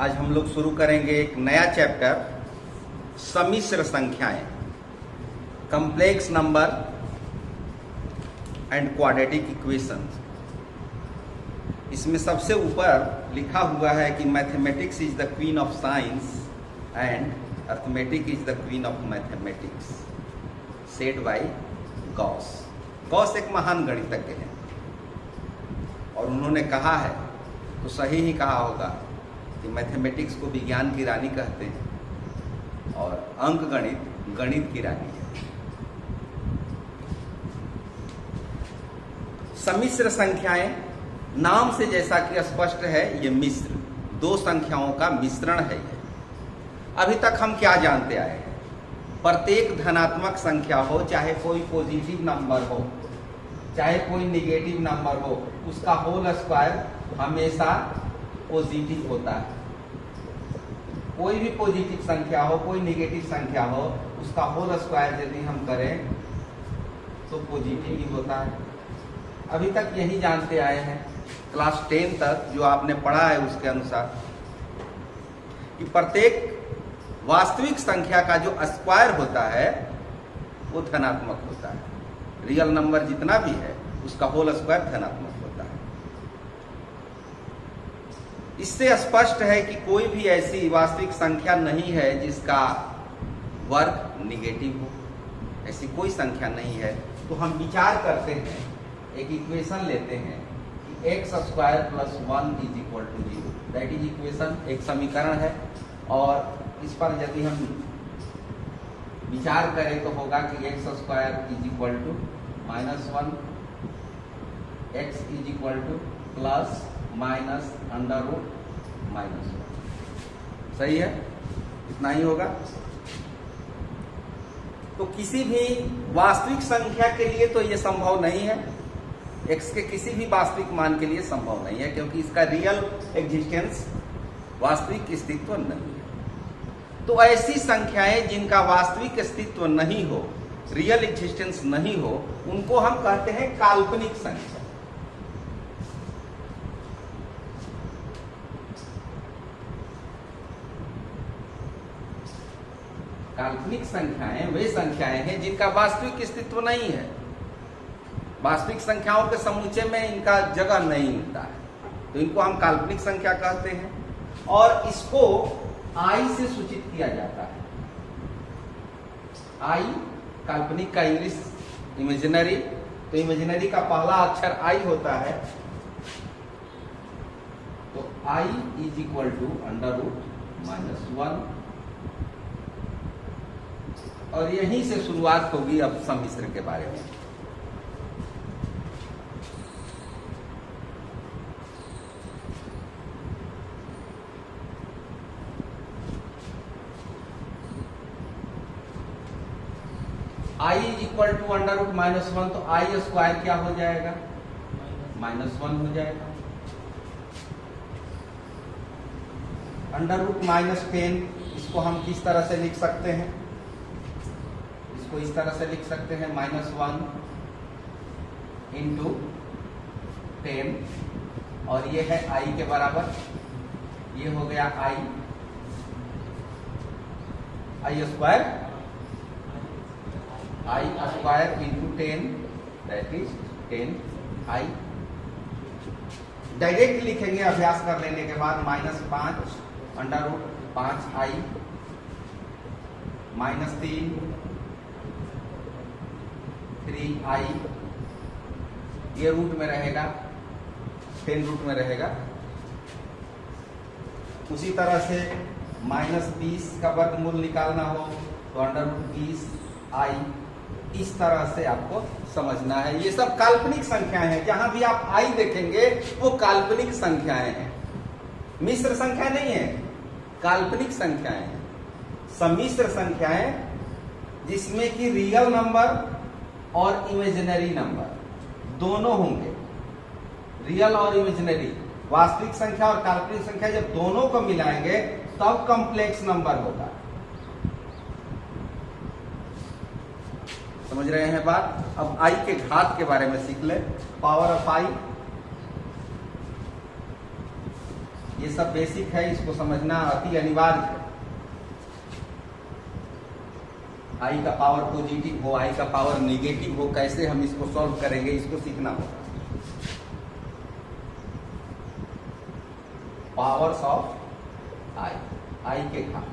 आज हम लोग शुरू करेंगे एक नया चैप्टर, सम्मिश्र संख्याएं, complex number and quadratic equations. इसमें सबसे ऊपर लिखा हुआ है कि mathematics is the queen of science and arithmetic is the queen of mathematics, said bye Gauss. Gauss एक महान गणितज्ञ हैं और उन्होंने कहा है, तो सही ही कहा होगा, कि मैथमेटिक्स को विज्ञान की रानी कहते हैं और अंक गणित गणित की रानी है। सम्मिश्र संख्याएं, नाम से जैसा कि स्पष्ट है, ये मिश्र, दो संख्याओं का मिश्रण है। ये अभी तक हम क्या जानते आए हैं? प्रत्येक धनात्मक संख्या हो, चाहे कोई पॉजिटिव नंबर हो चाहे कोई निगेटिव नंबर हो, उसका होल स्क्वायर हमेशा पॉजिटिव होता है। कोई भी पॉजिटिव संख्या हो, कोई निगेटिव संख्या हो, उसका होल स्क्वायर यदि हम करें तो पॉजिटिव ही होता है। अभी तक यही जानते आए हैं, क्लास 10 तक जो आपने पढ़ा है उसके अनुसार, कि प्रत्येक वास्तविक संख्या का जो स्क्वायर होता है वो धनात्मक होता है। रियल नंबर जितना भी है उसका होल स्क्वायर धनात्मक होता है। इससे स्पष्ट है कि कोई भी ऐसी वास्तविक संख्या नहीं है जिसका वर्ग निगेटिव हो। ऐसी कोई संख्या नहीं है। तो हम विचार करते हैं, एक इक्वेशन लेते हैं कि X square plus 1 is equal to 0। That is equation, एक समीकरण है। और इस पर यदि हम विचार करें तो होगा कि X square is equal to -1, X is equal to plus minus under root -1। सही है? इतना ही होगा। तो किसी भी वास्तविक संख्या के लिए तो ये संभव नहीं है, एक्स के किसी भी वास्तविक मान के लिए संभव नहीं है, क्योंकि इसका रियल एग्जिस्टेंस, वास्तविक अस्तित्व नहीं है। तो ऐसी संख्याएं जिनका वास्तविक अस्तित्व नहीं हो, रियल एग्जिस्टेंस नहीं हो, उनको हम कहते हैं काल्पनिक संख्या। काल्पनिक संख्याएं वे संख्याएं हैं जिनका वास्तविक अस्तित्व नहीं है। वास्तविक संख्याओं के समुच्चय में इनका जगह नहीं मिलता है, तो इनको हम काल्पनिक संख्या कहते हैं। और इसको आई से सूचित किया जाता है। आई काल्पनिक का इंग्लिश इमेजिनरी, तो इमेजिनरी का पहला अक्षर आई होता है। तो i is equal to under root -1, और यहीं से शुरुआत होगी अब सम्मिश्र के बारे में। I is equal to under root -1, तो आई स्क्वायर क्या हो जाएगा? -1 हो जाएगा। अंडर रूट -10, इसको हम किस तरह से लिख सकते हैं? इसको इस तरह से लिख सकते हैं, -1 इंटू 10, और ये है आई के बराबर। ये हो गया i square, i square into 10, that is 10 i. Direct लिखेंगे अभ्यास कर लेने के बाद, -5 अंडर रूट 5 आई, -3 आई, ये रूट में रहेगा, 10 रूट में रहेगा। उसी तरह से -20 का वर्गमूल निकालना हो तो अंडर रूट 20 आई। इस तरह से आपको समझना है। ये सब काल्पनिक संख्याएं हैं। जहां भी आप आई देखेंगे वो काल्पनिक संख्याएं हैं, मिश्र संख्या नहीं है, काल्पनिक संख्याएं हैं। सम्मिश्र संख्याएं जिसमें कि रियल नंबर और इमेजिनरी नंबर दोनों होंगे। रियल और इमेजिनरी, वास्तविक संख्या और काल्पनिक संख्या जब दोनों को मिलाएंगे तब कॉम्प्लेक्स नंबर होगा। समझ रहे हैं बात? अब आई के घात के बारे में सीख ले। पावर ऑफ आई ये सब बेसिक है, इसको समझना अति अनिवार्य है। आई का पावर पॉजिटिव हो, आई का पावर नेगेटिव हो, कैसे हम इसको सॉल्व करेंगे, इसको सीखना होगा। पावर्स ऑफ आई, आई के घात।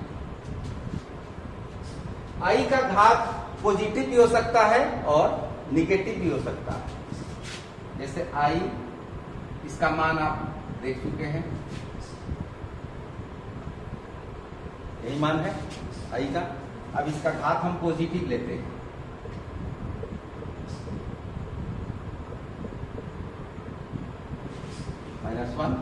आई का घात पॉजिटिव भी हो सकता है और निगेटिव भी हो सकता है। जैसे आई, इसका मान आप देख चुके हैं, यही मान है आई का। अब इसका घात हम पॉजिटिव लेते हैं, -1,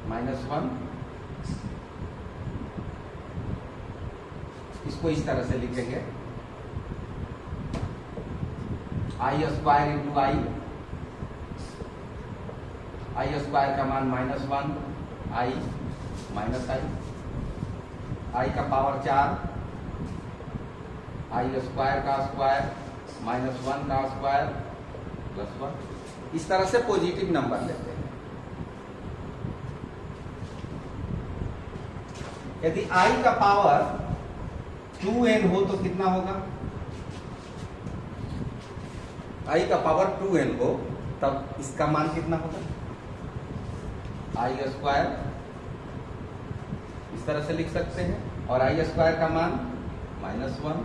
-1। इसको इस तरह से लिखेंगे, आई स्क्वायर इंटू आई, आई स्क्वायर का मान -1, आई माइनस आई का पावर 4, आई स्क्वायर का स्क्वायर -1 का स्क्वायर +1। इस तरह से पॉजिटिव नंबर लेते हैं। यदि आई का पावर 2n हो तो कितना होगा? आई का पावर 2n हो तब इसका मान कितना होगा? आई स्क्वायर, इस तरह से लिख सकते हैं, और आई स्क्वायर का मान -1,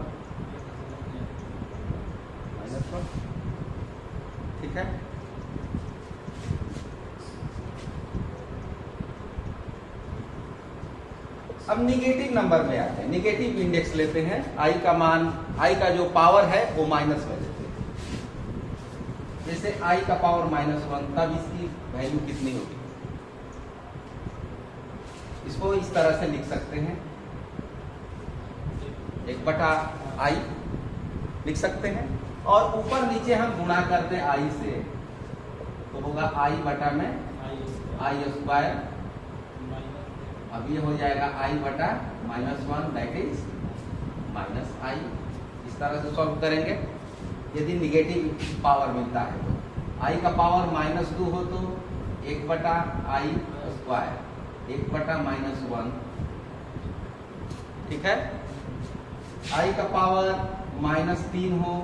ठीक है। अब निगेटिव नंबर में आते हैं, निगेटिव इंडेक्स लेते हैं। आई का मान, आई का जो पावर है वो माइनस में लेते हैं। जैसे आई का पावर -1, तब इसकी वैल्यू कितनी होगी? इसको इस तरह से लिख सकते हैं, 1/i लिख सकते हैं, और ऊपर नीचे हम गुणा करते हैं आई से, तो होगा आई बटा में आई स्क्वायर। अब ये हो जाएगा आई बटा -1 दैट इज -i। इस तरह से सॉल्व करेंगे यदि निगेटिव पावर मिलता है तो। आई का पावर -2 हो तो 1/i स्क्वायर, 1/-1, ठीक है। आई का पावर -3 हो,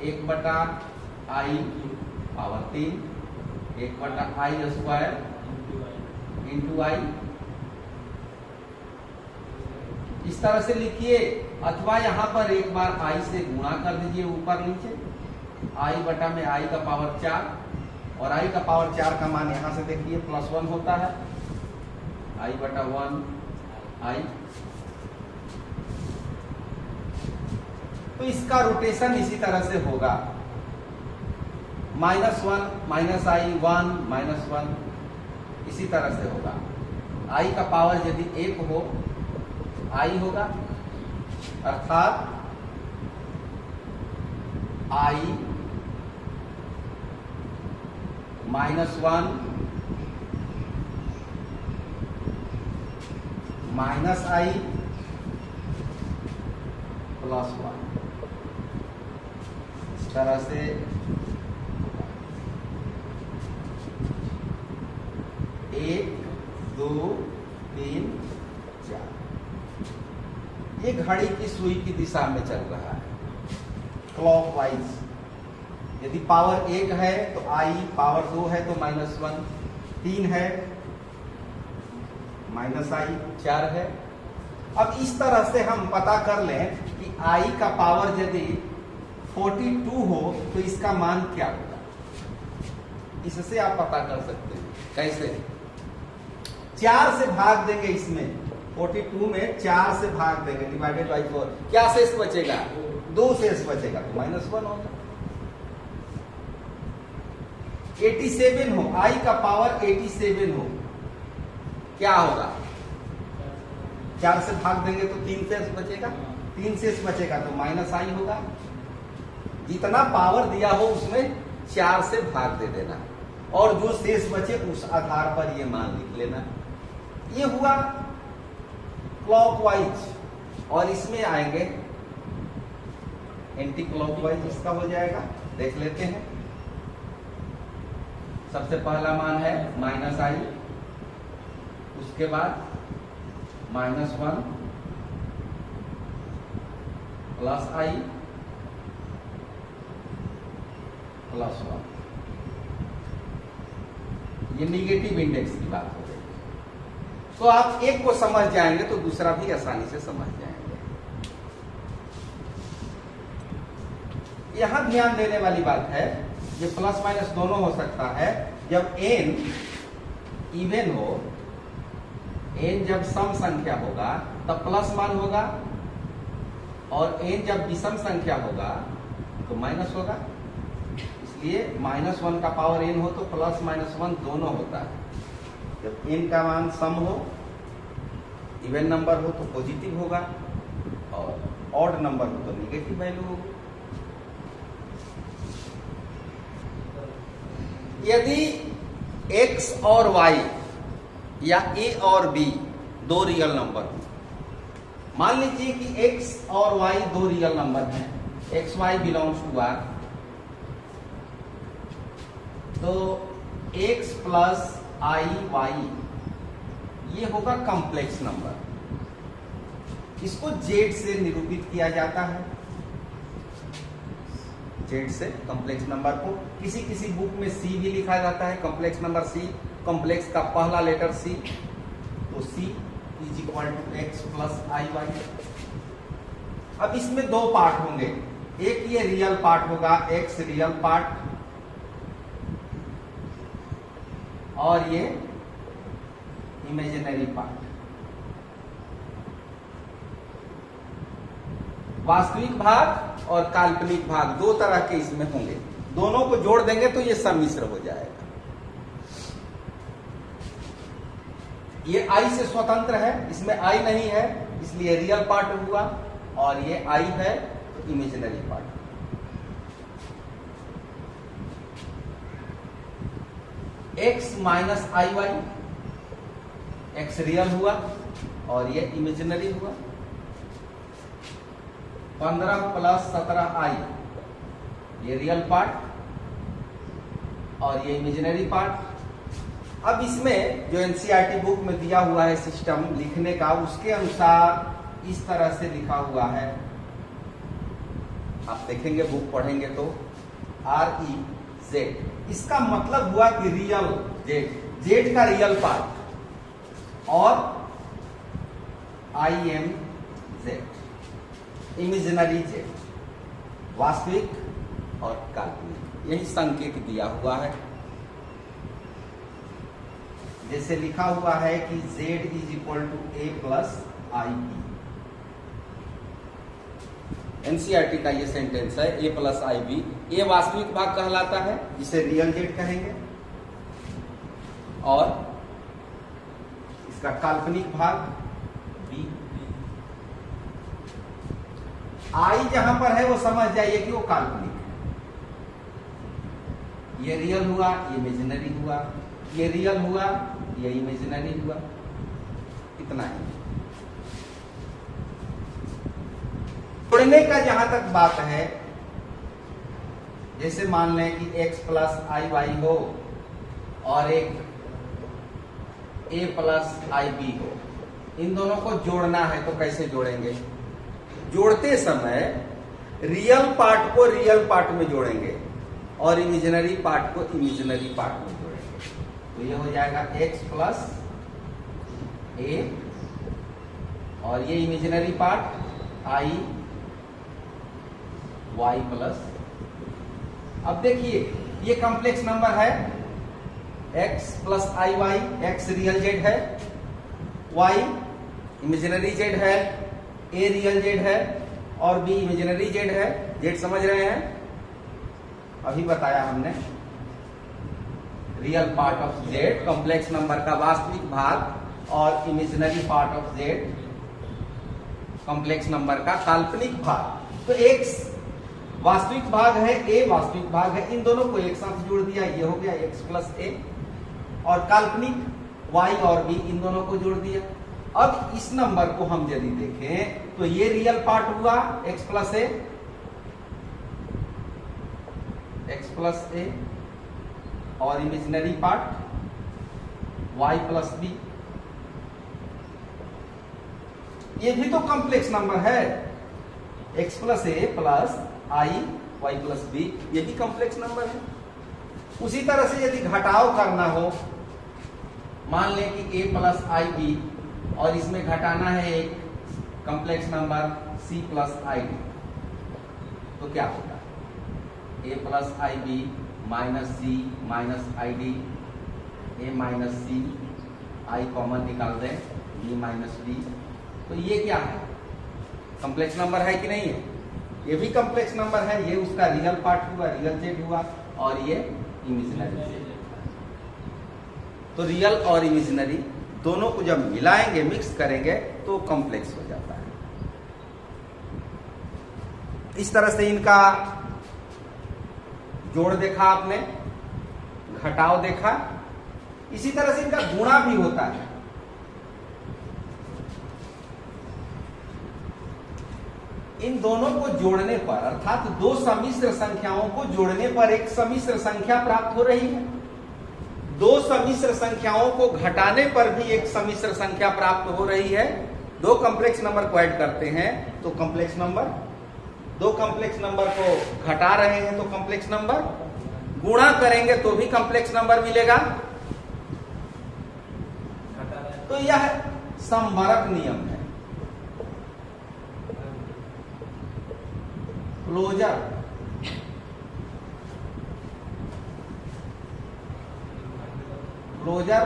1/i power 3, 1/i square into आई। इस तरह से लिखिए, अथवा यहां पर एक बार आई से गुणा कर दीजिए ऊपर नीचे, आई बटा में आई का पावर 4, और आई का पावर 4 का मान यहां से देखिए +1 होता है, आई बटा 1 आई। तो इसका रोटेशन इसी तरह से होगा, -1 -i 1 -1, इसी तरह से होगा। आई का पावर यदि 1 हो, आई होगा, अर्थात आई -1 -i +1। इस तरह से 1 2 3 4, ये घड़ी की सुई की दिशा में चल रहा है, क्लॉकवाइज। यदि पावर 1 है तो आई, पावर 2 है तो -1, 3 है -i, 4 है। अब इस तरह से हम पता कर लें कि आई का पावर यदि 42 हो तो इसका मान क्या होगा। इससे आप पता कर सकते हैं। कैसे? 4 से भाग देंगे, इसमें 42 में 4 से भाग देंगे, डिवाइडेड बाई 4, क्या शेष बचेगा? 2 शेष बचेगा, तो -1 होगा। 87 हो, आई का पावर 87 हो, क्या होगा? 4 से भाग देंगे तो 3 शेष बचेगा, 3 शेष बचेगा तो -i होगा। जितना पावर दिया हो उसमें 4 से भाग दे देना, और जो शेष बचे उस आधार पर ये मान लिख लेना। ये हुआ क्लॉकवाइज। और इसमें आएंगे एंटी क्लॉकवाइज इसका हो जाएगा, देख लेते हैं। सबसे पहला मान है -i, उसके बाद -1 +i +1। ये निगेटिव इंडेक्स की बात हो गई। तो आप एक को समझ जाएंगे तो दूसरा भी आसानी से समझ जाएंगे। यहां ध्यान देने वाली बात है, ये प्लस माइनस दोनों हो सकता है। जब n इवन हो, n जब सम संख्या होगा तब प्लस मान होगा, और n जब विषम संख्या होगा तो माइनस होगा। इसलिए -1 का पावर n हो तो +-1 दोनों होता है। जब n का मान सम हो, इवन नंबर हो तो पॉजिटिव होगा, और ऑड नंबर हो तो निगेटिव वैल्यू होगी। यदि x और y या a और b दो रियल नंबर हो, मान लीजिए कि x और y दो रियल नंबर हैं, X Y belongs to r, तो x प्लस i y ये होगा कॉम्प्लेक्स नंबर। इसको z से निरूपित किया जाता है, z से कॉम्प्लेक्स नंबर को। किसी किसी बुक में c भी लिखा जाता है, कॉम्प्लेक्स नंबर c, कॉम्प्लेक्स का पहला लेटर c, तो c = x plus i y। अब इसमें दो पार्ट होंगे, एक ये रियल पार्ट होगा, x रियल पार्ट, और ये इमेजिनरी पार्ट। वास्तविक भाग और काल्पनिक भाग दो तरह के इसमें होंगे, दोनों को जोड़ देंगे तो ये सम्मिश्र हो जाएगा। ये i से स्वतंत्र है, इसमें i नहीं है, इसलिए रियल पार्ट हुआ, और ये i है तो imaginary part. x minus i y, x real हुआ और ये इमेजिनरी हुआ। 15 + 17i ये रियल पार्ट और ये इमेजिनरी पार्ट। अब इसमें जो एनसीईआरटी बुक में दिया हुआ है सिस्टम लिखने का, उसके अनुसार इस तरह से लिखा हुआ है। आप देखेंगे बुक पढ़ेंगे तो REZ, इसका मतलब हुआ कि रियल z का रियल पार्ट, और IMZ इमेजिनरी z, वास्तविक और काल्पनिक। यही संकेत दिया हुआ है, जैसे लिखा हुआ है कि z = a + ib। एनसीईआरटी का ये सेंटेंस है, a + ib। ये वास्तविक भाग कहलाता है, जिसे रियल z कहेंगे, और इसका काल्पनिक भाग b। i जहां पर है वो समझ जाइए कि वो काल्पनिक है। ये रियल हुआ, ये इमेजिनरी हुआ, ये रियल हुआ, ये इमेजिनरी हुआ, इतना ही। जोड़ने का जहां तक बात है, जैसे मान लें कि x + iy हो और एक a + ib हो, इन दोनों को जोड़ना है तो कैसे जोड़ेंगे? जोड़ते समय रियल पार्ट को रियल पार्ट में जोड़ेंगे और इमेजिनरी पार्ट को इमेजिनरी पार्ट में जोड़ेंगे, तो ये हो जाएगा x + a, और ये इमेजिनरी पार्ट i y +। अब देखिए ये कॉम्प्लेक्स नंबर है, x + iy, x real z है, y इमेजिनरी z है, a रियल z है और b इमेजिनरी z है। z समझ रहे हैं? अभी बताया हमने, real part of z complex number का वास्तविक भाग और imaginary part of z complex number का काल्पनिक भाग। तो x वास्तविक भाग है, a वास्तविक भाग है, इन दोनों को एक साथ जोड़ दिया, ये हो गया x + a, और काल्पनिक y और b इन दोनों को जोड़ दिया। अब इस नंबर को हम यदि देखें तो ये रियल पार्ट हुआ x + a, x plus A और imaginary part y plus B. ये भी तो कॉम्प्लेक्स नंबर है, x plus A plus I y plus B, ये भी कॉम्प्लेक्स नंबर है। उसी तरह से यदि घटाव करना हो, मान लें कि a प्लस आई बी और इसमें घटाना है एक complex number c plus I D, तो क्या होगा? a plus I B minus C minus I D, A minus C, I common निकाल दें, बी माइनस डी, तो ये क्या है? कॉम्प्लेक्स नंबर है कि नहीं है? ये भी कॉम्प्लेक्स नंबर है, ये उसका रियल पार्ट हुआ, रियल जेड हुआ, और ये इमेजिनरी जेड। तो रियल और इमेजिनरी दोनों को जब मिलाएंगे, मिक्स करेंगे, तो कॉम्प्लेक्स हो जाता है। इस तरह से इनका जोड़ देखा आपने, घटाव देखा, इसी तरह से इनका गुणा भी होता है। इन दोनों को जोड़ने पर, अर्थात दो सम्मिश्र संख्याओं को जोड़ने पर एक सम्मिश्र संख्या प्राप्त हो रही है। दो सम्मिश्र संख्याओं को घटाने पर भी एक सम्मिश्र संख्या प्राप्त हो रही है। दो कॉम्प्लेक्स नंबर को ऐड करते हैं तो कॉम्प्लेक्स नंबर, दो कॉम्प्लेक्स नंबर को घटा रहे हैं तो कॉम्प्लेक्स नंबर, गुणा करेंगे तो भी कॉम्प्लेक्स नंबर मिलेगा। तो यह समवर्ग नियम है, क्लोजर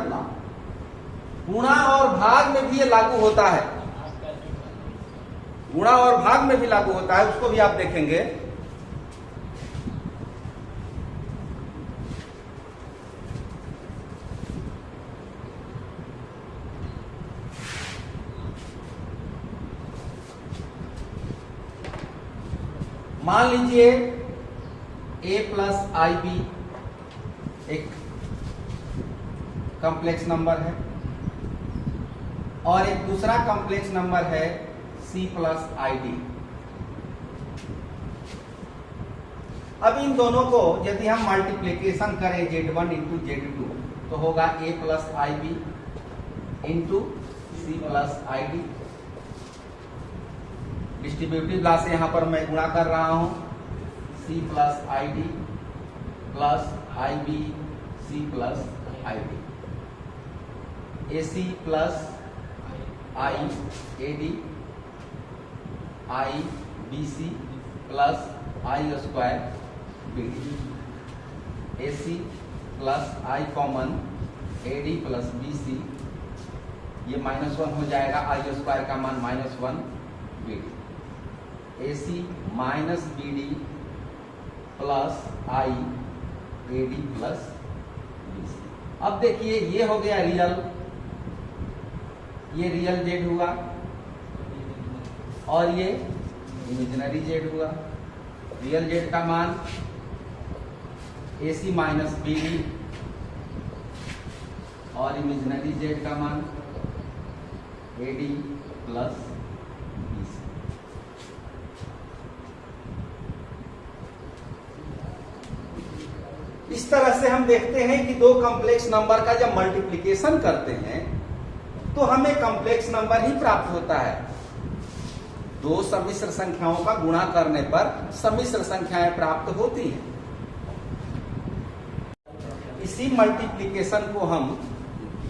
लॉ। गुणा और भाग में भी ये लागू होता है, गुणा और भाग में भी लागू होता है, उसको भी आप देखेंगे। मान लीजिए a प्लस आई बी एक कॉम्प्लेक्स नंबर है और एक दूसरा कॉम्प्लेक्स नंबर है c प्लस आई डी। अब इन दोनों को यदि हम मल्टीप्लीकेशन करें z1 इंटू z2 तो होगा a plus I B into C plus I D. Distributive law से यहां पर मैं गुणा कर रहा हूं, c plus I D plus I B C plus I D, A C plus I A D, I B C plus I square B D, A C plus I common A D plus B C, ये -1 हो जाएगा, I square का मान -1 B D, A C minus B D plus I A D plus B C. अब देखिए ये हो गया रियल, ये रियल जेड हुआ और ये इमेजिनरी जेड हुआ। रियल जेड का मान A C minus B D और इमेजिनरी जेड का मान A D plus B C. इस तरह से हम देखते हैं कि दो कॉम्प्लेक्स नंबर का जब मल्टीप्लिकेशन करते हैं तो हमें कॉम्प्लेक्स नंबर ही प्राप्त होता है। दो सम्मिश्र संख्याओं का गुणा करने पर सम्मिश्र संख्याएं प्राप्त होती हैं। इसी मल्टीप्लिकेशन को हम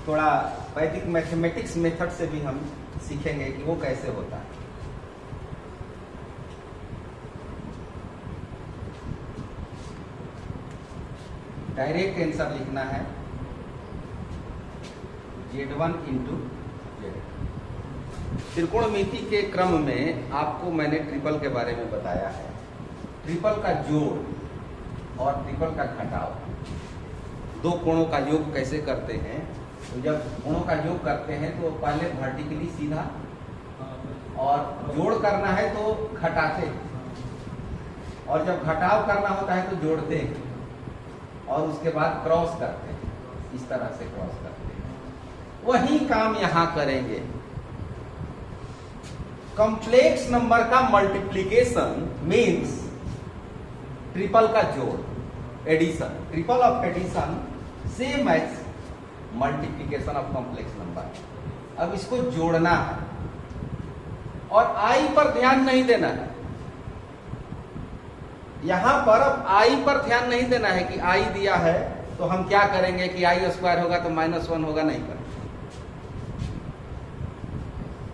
थोड़ा वैदिक मैथमेटिक्स मेथड से भी हम सीखेंगे कि वो कैसे होता है। डायरेक्ट आंसर लिखना है z1 इंटू जेड। त्रिकोणमिति के क्रम में आपको मैंने ट्रिपल के बारे में बताया है। ट्रिपल का जोड़ और ट्रिपल का घटाव, दो कोणों का योग कैसे करते हैं। तो जब कोणों का योग करते हैं तो पहले वर्टिकली सीधा, और जोड़ करना है तो घटाते हैं, और जब घटाव करना होता है तो जोड़ते हैं, और उसके बाद क्रॉस करते हैं, इस तरह से क्रॉस करते हैं। वही काम यहां करेंगे। कॉम्प्लेक्स नंबर का मल्टीप्लिकेशन मीन्स ट्रिपल का जोड़, addition, triple of addition same as multiplication of complex number. अब इसको जोड़ना है और आई पर ध्यान नहीं देना है, यहां पर अब आई पर ध्यान नहीं देना है कि आई दिया है तो हम क्या करेंगे कि आई स्क्वायर होगा तो -1 होगा, नहीं करेंगे।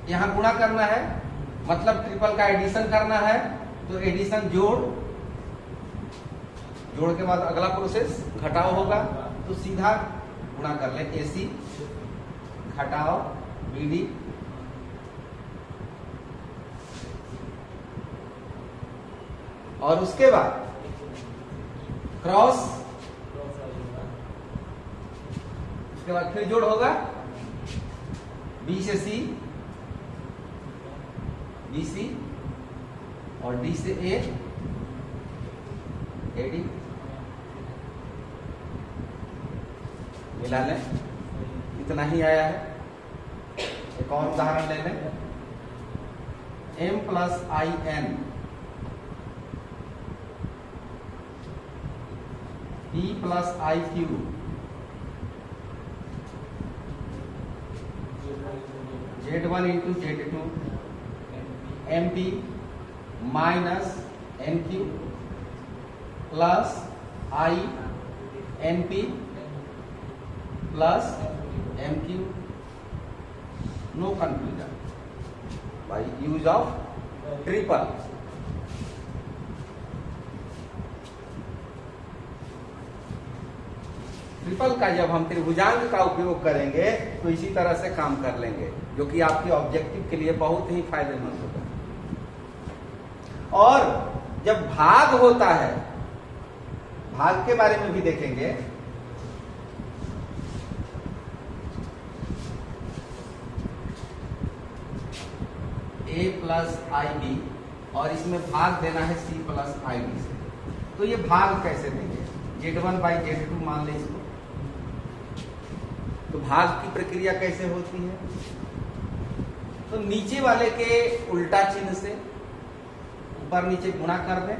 यहां गुणा करना है, मतलब ट्रिपल का एडिशन करना है, तो एडिशन जोड़ के बाद अगला प्रोसेस घटाव होगा, तो सीधा गुणा कर ले, AC घटाव BD, और उसके बाद क्रॉस, उसके बाद फिर जोड़ होगा B से C, BC, और D से A, AD, मिला लें। इतना ही आया है। एक और उदाहरण ले लें, M + IN P + IQ Z1 × Z2 MP - NQ plus I NP plus MQ, no confusion by use of triple। Triple का जब हम त्रिभुजांक का उपयोग करेंगे तो इसी तरह से काम कर लेंगे, जो कि आपके ऑब्जेक्टिव के लिए बहुत ही फायदेमंद होगा। और जब भाग होता है, भाग के बारे में भी देखेंगे। A + IB और इसमें भाग देना है C + IB से, तो ये भाग कैसे देंगे? Z1/Z2 मान ले इसको, तो भाग की प्रक्रिया कैसे होती है? तो नीचे वाले के उल्टा चिन्ह से ऊपर नीचे गुणा कर दें,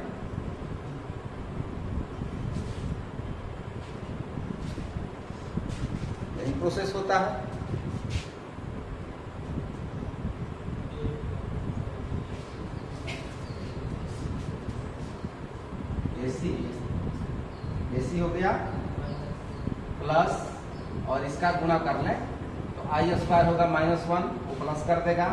यही प्रोसेस होता है। AC हो गया प्लस, और इसका गुणा कर लें तो I² होगा -1, वो प्लस कर देगा,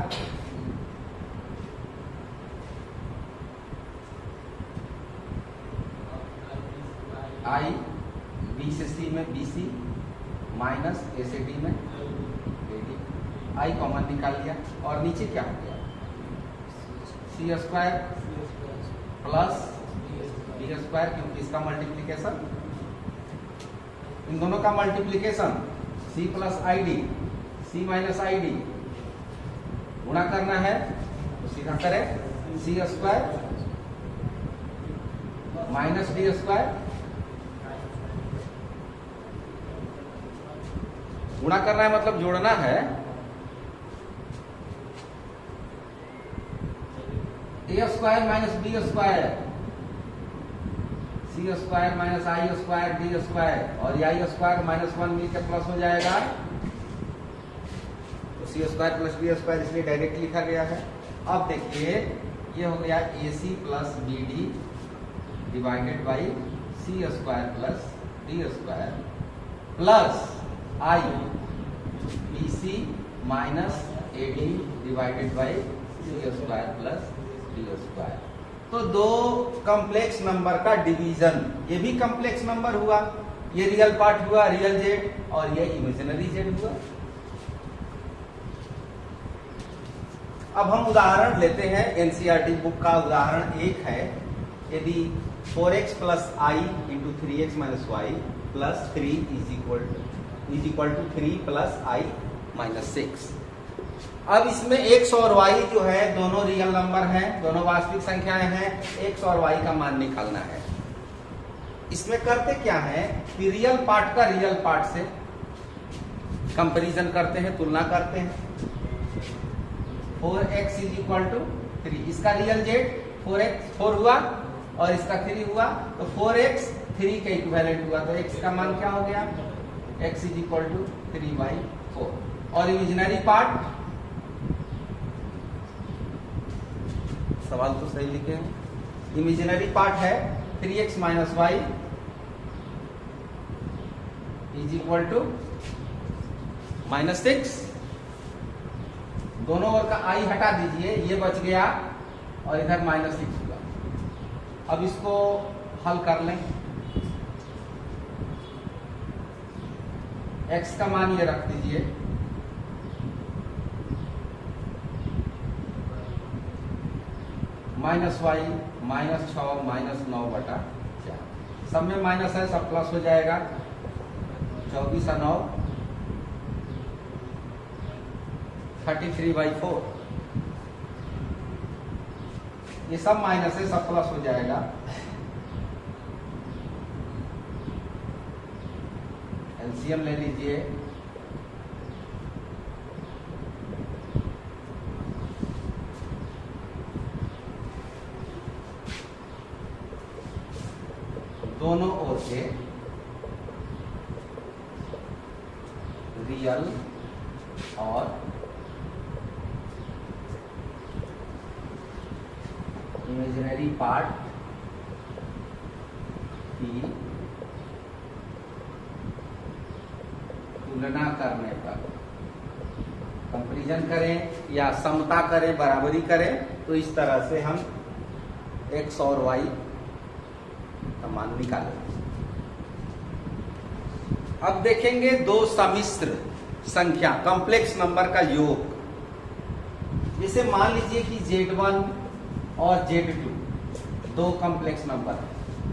I B से C में BC माइनस A से D में AD, I कॉमन निकाल लिया, और नीचे क्या हो गया? C² प्लस B², क्योंकि इसका मल्टीप्लीकेशन, इन दोनों का multiplication C + ID, C - ID गुणा करना है तो सीधा करें, C² - D², गुणा करना है मतलब जोड़ना है, A² - B², C² - I² D², और ये I² -1 मिलकर प्लस हो जाएगा, तो C² + D² इसलिए डायरेक्ट लिखा गया है। अब देखिए ये हो गया AC + BD divided by C² + D² plus I BC - AD divided by C² + D²। तो दो कॉम्प्लेक्स नंबर का डिवीजन, ये भी कॉम्प्लेक्स नंबर हुआ, ये रियल पार्ट हुआ रियल जेड, और ये इमेजिनरी जेड हुआ। अब हम उदाहरण लेते हैं, एनसीईआरटी बुक का उदाहरण 1 है। यदि 4x + I × 3x - y + 3 = 3 + I - 6। अब इसमें x और y जो है दोनों रियल नंबर हैं, दोनों वास्तविक संख्याएं हैं, x और y का मान निकालना है। इसमें करते क्या है कि रियल पार्ट का रियल पार्ट से कंपैरिजन करते हैं, तुलना करते हैं। 4x = 3, इसका रियल जेड 4 हुआ और इसका 3 हुआ, तो 4x 3 के इक्विवेलेंट हुआ, तो x का मान क्या हो गया, x इज इक्वल टू 3/4। और इमेजिनरी पार्ट, सवाल तो सही लिखे हैं, इमेजिनरी पार्ट है 3x minus Y is equal to -6। दोनों ओर का i हटा दीजिए, ये बच गया और इधर -6 हुआ। अब इसको हल कर लें, x का मान ये रख दीजिए, -y -6 -9/4, सब में माइनस है, सब प्लस हो जाएगा। 24 और 9 33/4, ये सब माइनस है, सब प्लस हो जाएगा। एलसीएम ले लीजिए, दोनों ओर से रियल और इमेजिनरी पार्ट की तुलना करने पर, कंपैरिजन करें या समता करें, बराबरी करें, तो इस तरह से हम x और y का मान निकालें। अब देखेंगे दो सम्मिश्र संख्या, कॉम्प्लेक्स नंबर का योग। जैसे मान लीजिए कि Z1 और Z2 दो कॉम्प्लेक्स नंबर है,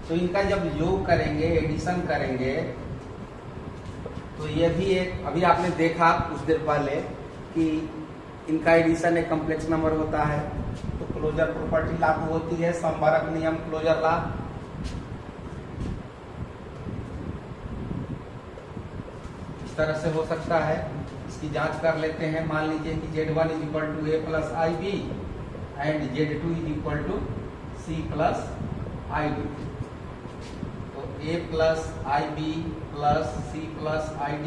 तो इनका जब योग करेंगे, एडिशन करेंगे, तो ये भी एक, अभी आपने देखा कुछ देर पहले कि इनका एडिशन एक कॉम्प्लेक्स नंबर होता है, तो क्लोजर प्रॉपर्टी लागू होती है, समवर्ग नियम, क्लोजर लॉ। इस तरह से हो सकता है, इसकी जांच कर लेते हैं। मान लीजिए कि Z1 is equal to a plus IB and Z2 is equal to C plus ID। तो a plus IB plus C plus ID,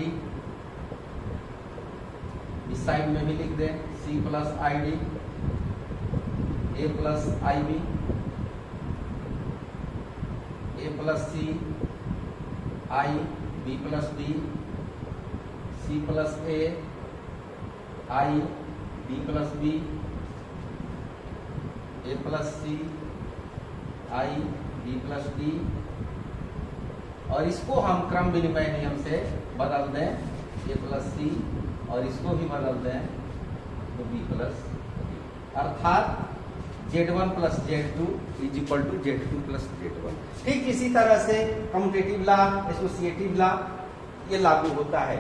इस साइड में भी लिख दें C plus ID, a plus IB, a plus C, I, B plus B, C plus A, I, B plus B, A plus C, I, B plus D, और इसको हम क्रम विनिमय नियम से बदल दें, A प्लस C, और इसको भी बदल दें तो B प्लस D, अर्थात Z1 plus Z2 is equal to Z2 plus Z1। ठीक इसी तरह से कम्यूटेटिव लॉ, एसोसिएटिव लॉ ये लागू होता है,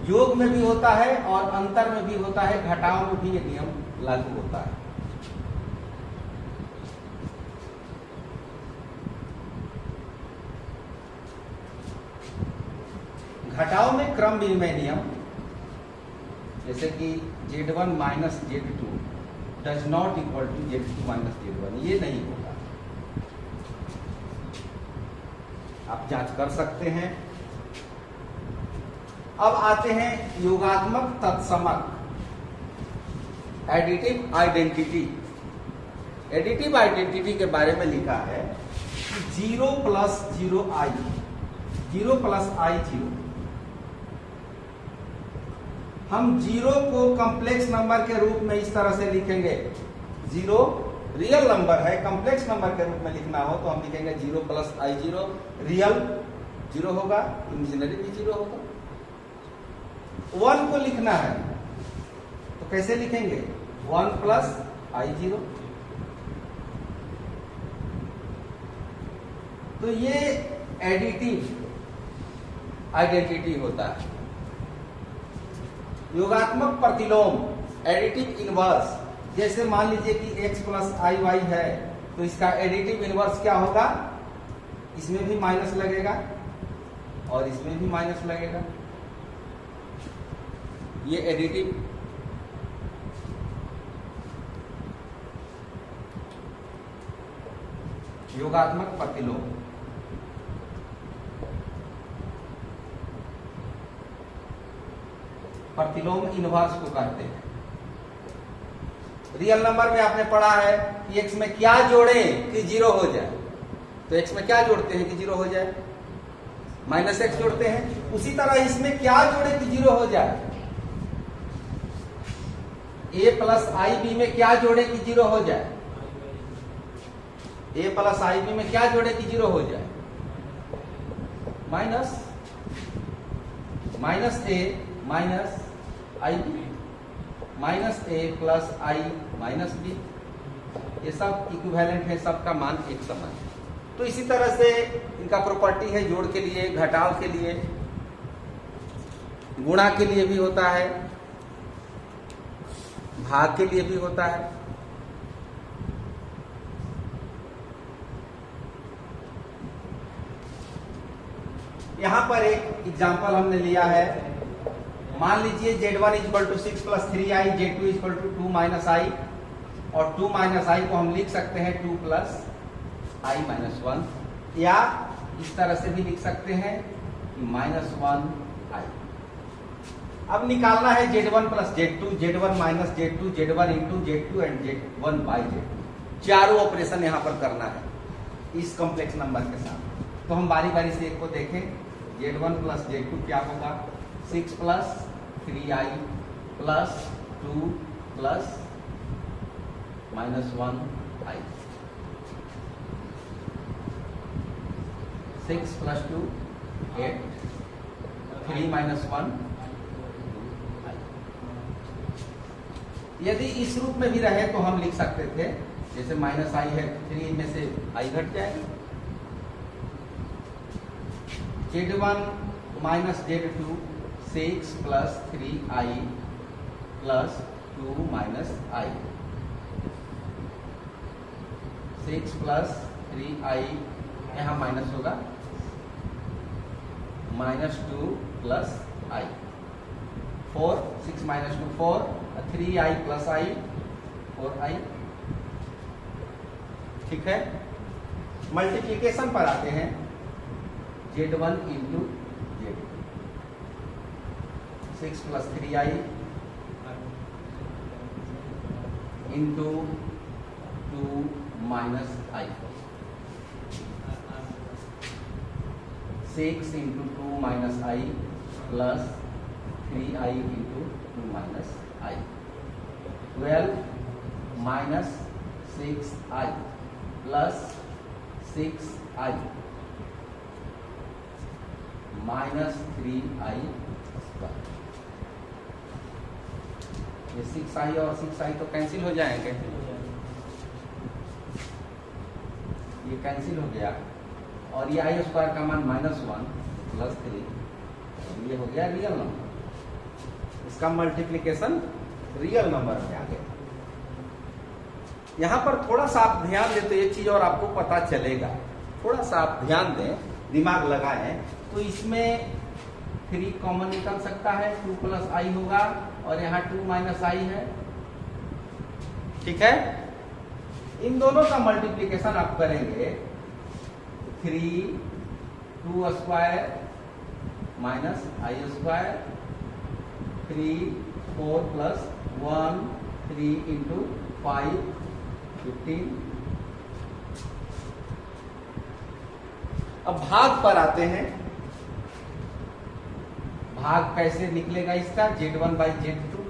योग में भी होता है और अंतर में भी होता है, घटाव में भी ये नियम लागू होता है। घटाव में क्रम विनिमय नियम, जैसे कि Z1 minus Z2 does not equal to Z2 minus Z1, ये नहीं होगा। आप जांच कर सकते हैं। अब आते हैं योगात्मक तत्समक, एडिटिव आइडेंटिटी। एडिटिव आइडेंटिटी के बारे में लिखा है कि 0 प्लस 0i, 0 प्लस i 0। हम 0 को कॉम्प्लेक्स नंबर के रूप में इस तरह से लिखेंगे, 0 रियल नंबर है, कॉम्प्लेक्स नंबर के रूप में लिखना हो तो हम लिखेंगे 0 प्लस i 0, रियल 0 होगा, इमेजिनरी भी 0 होगा। 1 को लिखना है तो कैसे लिखेंगे, 1 प्लस i 0। तो ये एडिटिव आइडेंटिटी होता है। योगात्मक प्रतिलोम, एडिटिव इनवर्स, जैसे मान लीजिए कि x प्लस आई वाई है, तो इसका एडिटिव इनवर्स क्या होगा, इसमें भी माइनस लगेगा और इसमें भी माइनस लगेगा। ये एडिटिव योगात्मक प्रतिलोम। प्रतिलोम इनवर्स को कहते हैं। रियल नंबर में आपने पढ़ा है कि x में क्या जोड़े कि जीरो हो जाए, तो x में क्या जोड़ते हैं कि जीरो हो जाए, -x जोड़ते हैं। उसी तरह इसमें क्या जोड़े कि जीरो हो जाए, a प्लस आई बी में क्या जोड़े कि जीरो हो जाए, a प्लस आई बी में क्या जोड़े कि जीरो हो जाए, minus a minus I B minus a plus I minus B, ये सब इक्विवेलेंट है, सबका मान एक समान है। तो इसी तरह से इनका प्रॉपर्टी है जोड़ के लिए, घटाव के लिए, गुणा के लिए भी होता है, भाग के लिए भी होता है। यहां पर एक एग्जांपल हमने लिया है। मान लीजिए Z1 equal to 6 plus 3i, Z2 equal to 2 minus i, और 2 माइनस आई को हम लिख सकते हैं 2 प्लस आई माइनस 1, या इस तरह से भी लिख सकते हैं -1 आई। अब निकालना है Z1 plus Z2, Z1 minus Z2, Z1 into Z2 and Z1 by Z2। चारों ऑपरेशन यहां पर करना है इस कॉम्प्लेक्स नंबर के साथ। तो हम बारी बारी से एक को देखें। Z1 प्लस Z2 क्या होगा, 6 प्लस 3i प्लस 2 प्लस -1 आई, 6 प्लस 2 8, 3 माइनस 1 आई। यदि इस रूप में भी रहे तो हम लिख सकते थे, जैसे माइनस आई है, 3 में से आई घट जाएगा, Z1 minus Z2 6 plus 3i plus 2 minus i, 6 plus 3i, यहाँ माइनस होगा, -2 plus i, 4, 6 minus 2 4, 3i plus i 4i। ठीक है, मल्टीप्लीकेशन पर आते हैं। Z1 into Z2, 6 plus 3i into 2 minus i, 6 into 2 minus i plus 3i into 2 minus i, 12 minus 6i plus 6i minus 3i square. ये 6i और 6i तो cancel हो जाएंगे, ये कैंसिल हो गया, और ये आई स्क्वायर का मान -1 प्लस 3, ये हो गया रियल नंबर। इसका मल्टीप्लिकेशन रियल नंबर में आ गया। यहां पर थोड़ा सा आप ध्यान दें तो एक चीज और आपको पता चलेगा, थोड़ा सा आप ध्यान दें, दिमाग लगाएं, तो इसमें 3 कॉमन निकल सकता है, 2 प्लस आई होगा, और यहाँ 2 माइनस आई है। ठीक है, इन दोनों का मल्टीप्लिकेशन आप करेंगे, 3 2 square minus I square, 3 4 plus 1 3 into 5 15। अब भाग पर आते हैं। भाग कैसे निकलेगा इसका, Z1 by Z2,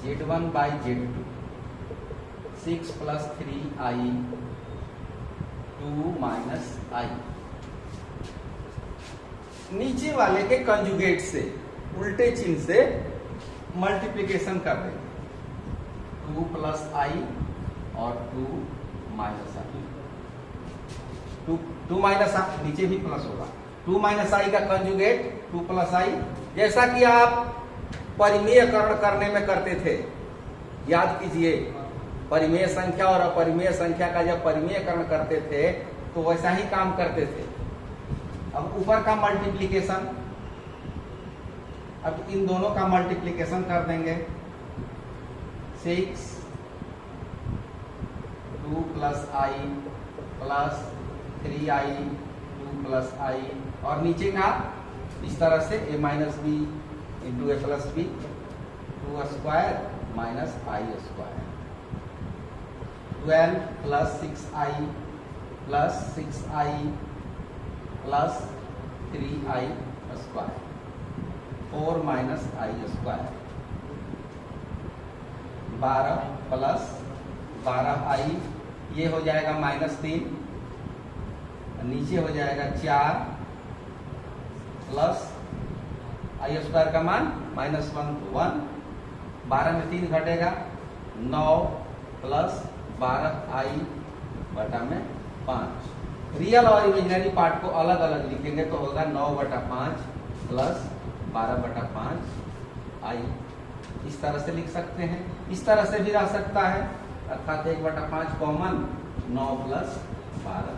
Z1 by Z2, 6 plus 3i 2 minus i, नीचे वाले के कंजुगेट से, उल्टे चिन्ह से मल्टीप्लिकेशन कर देंगे, 2 प्लस आई और 2 माइनस आई, 2 माइनस आई, नीचे भी प्लस होगा, 2 माइनस आई का कंजुगेट 2 प्लस आई, जैसा कि आप परिमेयकरण करने में करते थे। याद कीजिए, परिमेय संख्या और अपरिमेय संख्या का जब परिमेयकरण करते थे तो वैसा ही काम करते थे। अब ऊपर का मल्टीप्लिकेशन, अब इन दोनों का मल्टीप्लिकेशन कर देंगे, 6 2 plus I plus 3i 2 plus I, और नीचे का इस तरह से a minus B into A plus B, 2 square minus I square, 12 plus 6i plus 6i plus 3i square, 4 minus I square, 12 plus 12i, ये हो जाएगा -3, नीचे हो जाएगा 4 प्लस आई स्क्वायर का मान -1 तो 1, 12 में 3 घटेगा, 9 प्लस 12i बटा में 5। रियल और इमेजिनरी पार्ट को अलग अलग लिखेंगे तो होगा 9/5 प्लस 12/5 आई। इस तरह से लिख सकते हैं, इस तरह से भी रह सकता है, अर्थात 1/5 कॉमन, 9 प्लस 12।